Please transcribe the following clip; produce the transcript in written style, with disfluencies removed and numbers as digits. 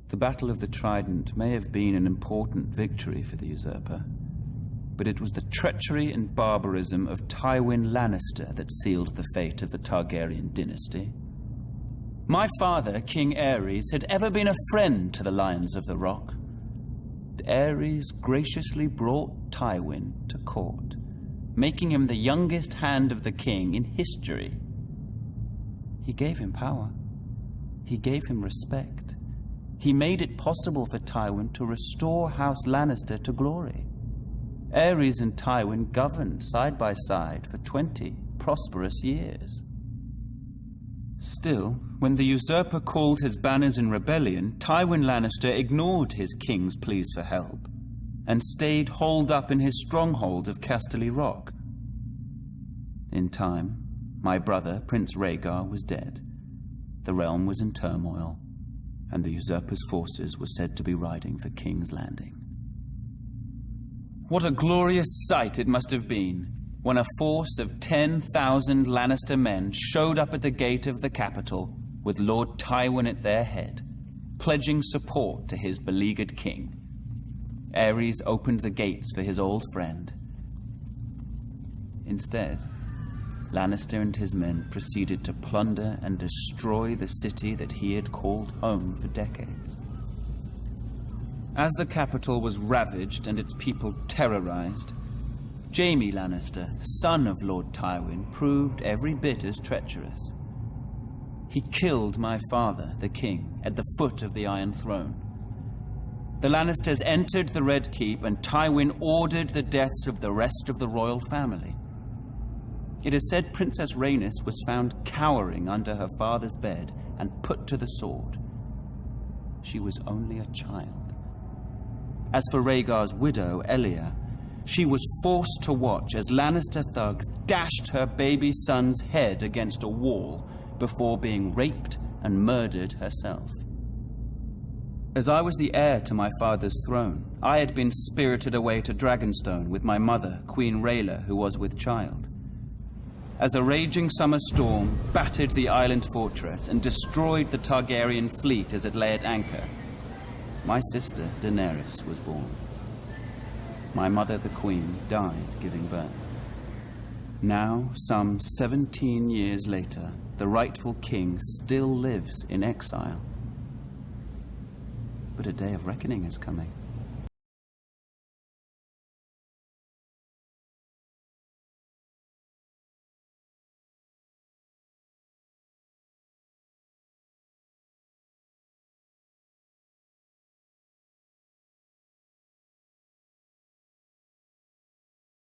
The Battle of the Trident may have been an important victory for the usurper, but it was the treachery and barbarism of Tywin Lannister that sealed the fate of the Targaryen dynasty. My father, King Aerys, had ever been a friend to the Lions of the Rock. Aerys graciously brought Tywin to court, making him the youngest hand of the king in history. He gave him power. He gave him respect. He made it possible for Tywin to restore House Lannister to glory. Aerys and Tywin governed side by side for 20 prosperous years. Still, when the usurper called his banners in rebellion, Tywin Lannister ignored his king's pleas for help and stayed holed up in his stronghold of Casterly Rock. In time, my brother, Prince Rhaegar, was dead. The realm was in turmoil, and the usurper's forces were said to be riding for King's Landing. What a glorious sight it must have been when a force of 10,000 Lannister men showed up at the gate of the capital with Lord Tywin at their head, pledging support to his beleaguered king. Aerys opened the gates for his old friend. Instead, Lannister and his men proceeded to plunder and destroy the city that he had called home for decades. As the capital was ravaged and its people terrorized, Jaime Lannister, son of Lord Tywin, proved every bit as treacherous. He killed my father, the king, at the foot of the Iron Throne. The Lannisters entered the Red Keep, and Tywin ordered the deaths of the rest of the royal family. It is said Princess Rhaenys was found cowering under her father's bed and put to the sword. She was only a child. As for Rhaegar's widow, Elia, she was forced to watch as Lannister thugs dashed her baby son's head against a wall before being raped and murdered herself. As I was the heir to my father's throne, I had been spirited away to Dragonstone with my mother, Queen Rhaela, who was with child. As a raging summer storm battered the island fortress and destroyed the Targaryen fleet as it lay at anchor, my sister, Daenerys, was born. My mother, the Queen, died giving birth. Now, some 17 years later, the rightful king still lives in exile. But a day of reckoning is coming.